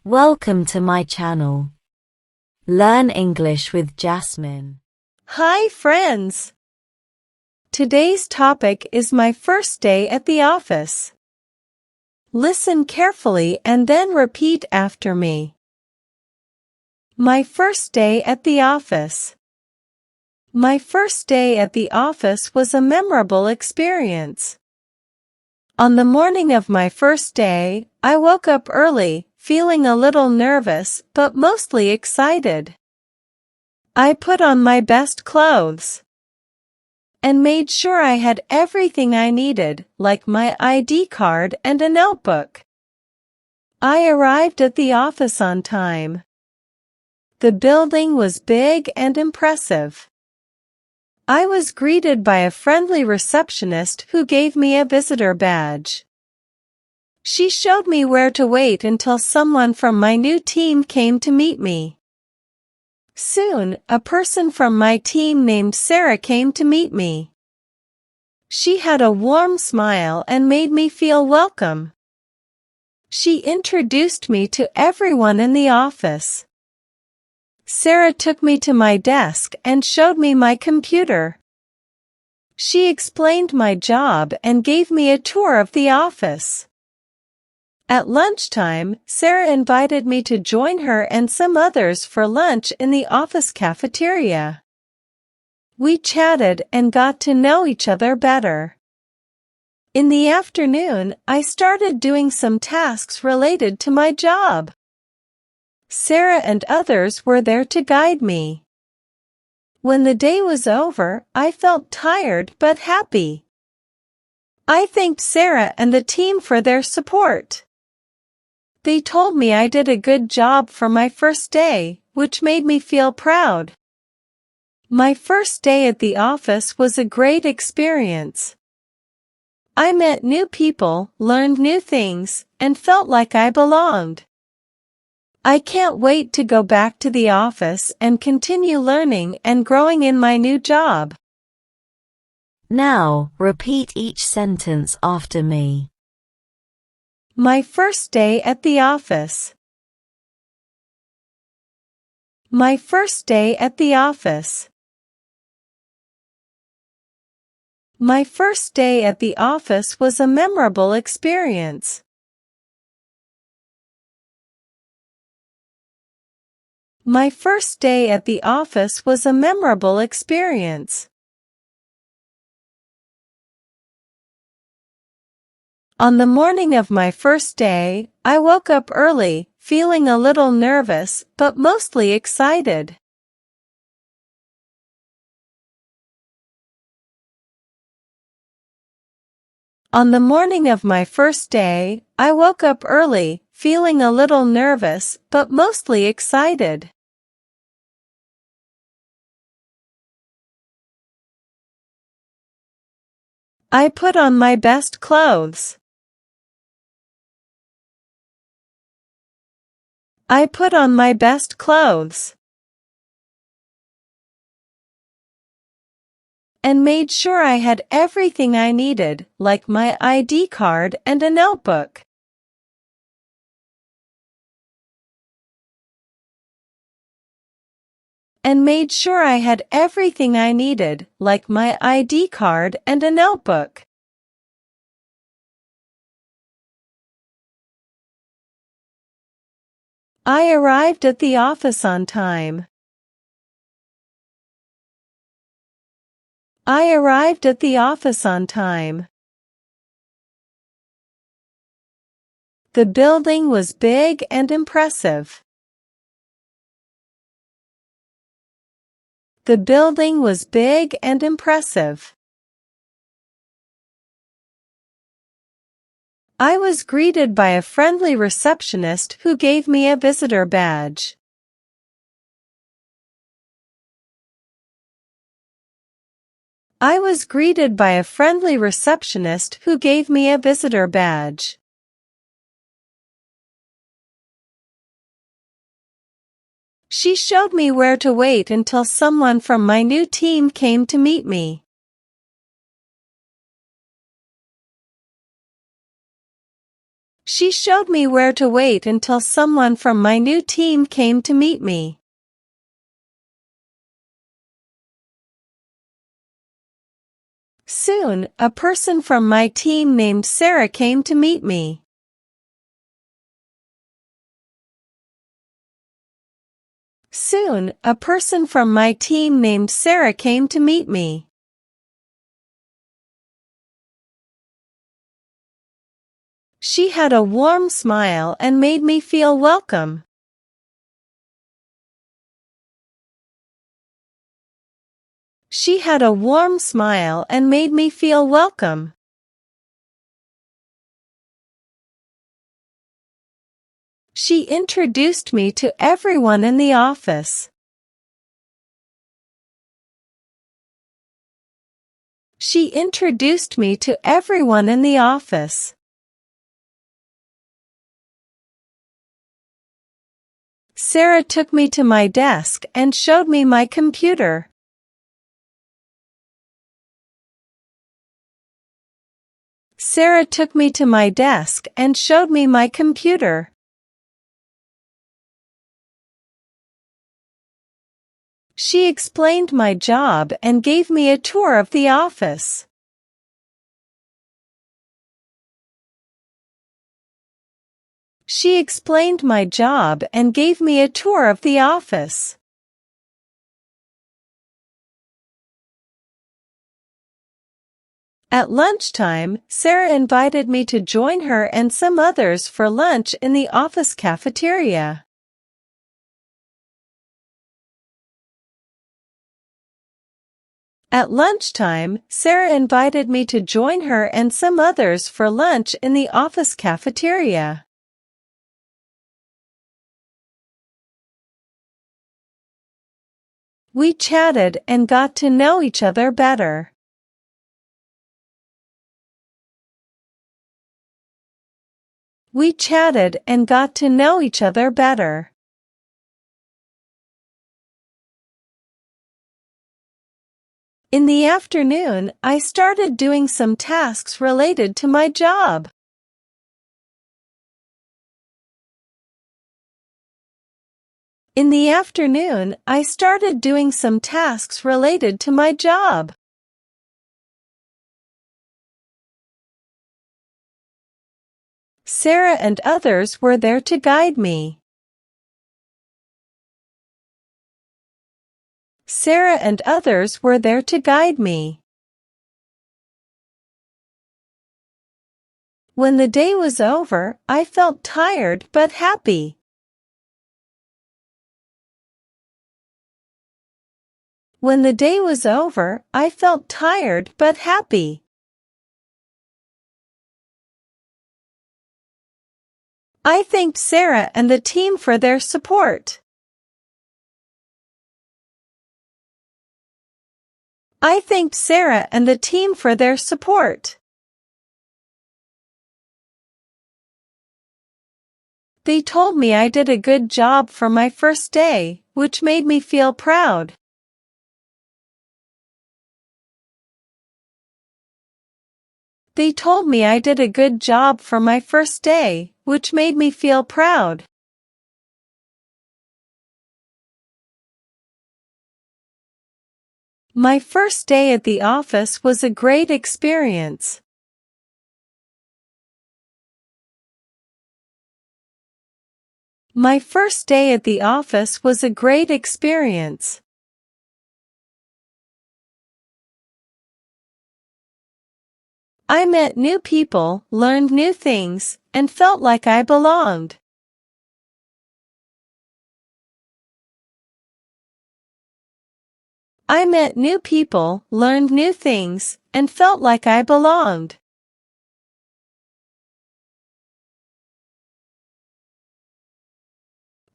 Welcome to my channel. Learn English with Jasmine. Hi friends! Today's topic is my first day at the office. Listen carefully and then repeat after me. My first day at the office. My first day at the office was a memorable experience. On the morning of my first day, I woke up early, feeling a little nervous but mostly excited. I put on my best clothes and made sure I had everything I needed, like my ID card and a notebook. I arrived at the office on time. The building was big and impressive. I was greeted by a friendly receptionist who gave me a visitor badge. She showed me where to wait until someone from my new team came to meet me. Soon, a person from my team named Sarah came to meet me. She had a warm smile and made me feel welcome. She introduced me to everyone in the office. Sarah took me to my desk and showed me my computer. She explained my job and gave me a tour of the office. At lunchtime, Sarah invited me to join her and some others for lunch in the office cafeteria. We chatted and got to know each other better. In the afternoon, I started doing some tasks related to my job. Sarah and others were there to guide me. When the day was over, I felt tired but happy. I thanked Sarah and the team for their support. They told me I did a good job for my first day, which made me feel proud. My first day at the office was a great experience. I met new people, learned new things, and felt like I belonged. I can't wait to go back to the office and continue learning and growing in my new job. Now, repeat each sentence after me. My first day at the office. My first day at the office. My first day at the office was a memorable experience. My first day at the office was a memorable experience. On the morning of my first day, I woke up early, feeling a little nervous but mostly excited. On the morning of my first day, I woke up early, feeling a little nervous but mostly excited. I put on my best clothes. I put on my best clothes and made sure I had everything I needed, like my ID card and a notebook. And made sure I had everything I needed, like my ID card and a notebook. I arrived at the office on time. I arrived at the office on time. The building was big and impressive. The building was big and impressive. I was greeted by a friendly receptionist who gave me a visitor badge. I was greeted by a friendly receptionist who gave me a visitor badge. She showed me where to wait until someone from my new team came to meet me. She showed me where to wait until someone from my new team came to meet me. Soon, a person from my team named Sarah came to meet me. Soon, a person from my team named Sarah came to meet me. She had a warm smile and made me feel welcome. She had a warm smile and made me feel welcome. She introduced me to everyone in the office. She introduced me to everyone in the office. Sarah took me to my desk and showed me my computer. Sarah took me to my desk and showed me my computer. She explained my job and gave me a tour of the office. She explained my job and gave me a tour of the office. At lunchtime, Sarah invited me to join her and some others for lunch in the office cafeteria. At lunchtime, Sarah invited me to join her and some others for lunch in the office cafeteria. We chatted and got to know each other better. We chatted and got to know each other better. In the afternoon, I started doing some tasks related to my job. In the afternoon, I started doing some tasks related to my job. Sarah and others were there to guide me. Sarah and others were there to guide me. When the day was over, I felt tired but happy. When the day was over, I felt tired but happy. I thanked Sarah and the team for their support. I thanked Sarah and the team for their support. They told me I did a good job for my first day, which made me feel proud. They told me I did a good job for my first day, which made me feel proud. My first day at the office was a great experience. My first day at the office was a great experience. I met new people, learned new things, and felt like I belonged. I met new people, learned new things, and felt like I belonged.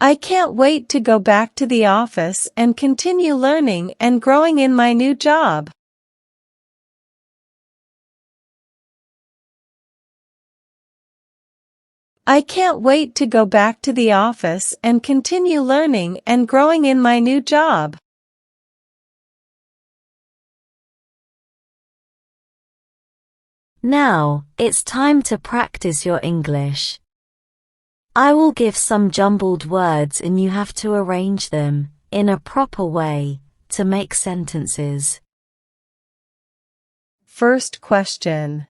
I can't wait to go back to the office and continue learning and growing in my new job. I can't wait to go back to the office and continue learning and growing in my new job. Now, it's time to practice your English. I will give some jumbled words and you have to arrange them in a proper way to make sentences. First question.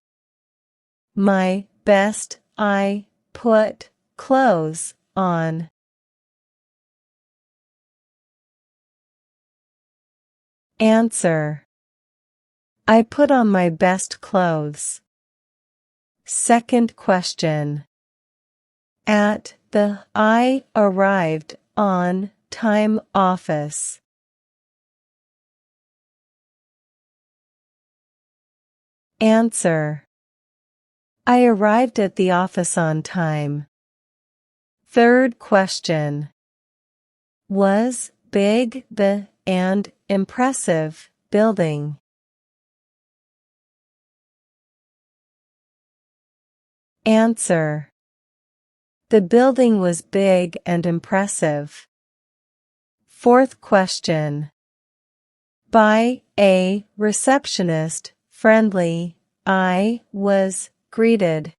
My best I put clothes on. Answer. I put on my best clothes. Second question. At the I arrived on time office. Answer. I arrived at the office on time. Third question. Was big the and impressive building? Answer. The building was big and impressive. Fourth question. By a receptionist, friendly, I was greeted.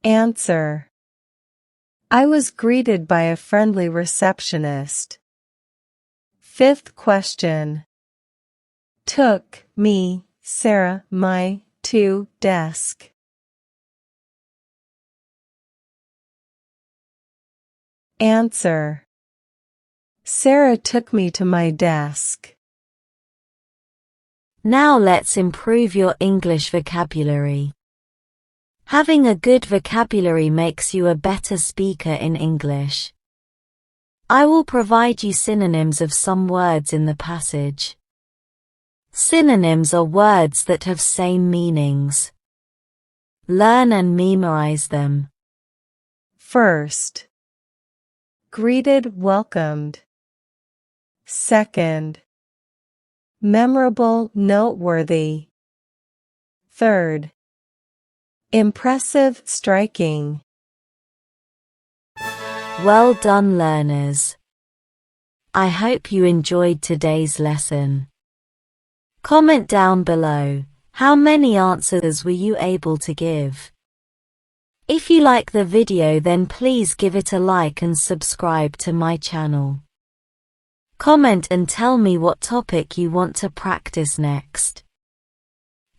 Answer. I was greeted by a friendly receptionist. Fifth question. Took me, Sarah, my to desk. Answer. Sarah took me to my desk. Now let's improve your English vocabulary. Having a good vocabulary makes you a better speaker in English. I will provide you synonyms of some words in the passage. Synonyms are words that have same meanings. Learn and memorize them. First. Greeted, welcomed. Second. Memorable, noteworthy. Third. Impressive, striking. Well done, learners. I hope you enjoyed today's lesson. Comment down below, how many answers were you able to give? If you like the video, then please give it a like and subscribe to my channel. Comment and tell me what topic you want to practice next.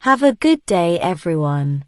Have a good day, everyone.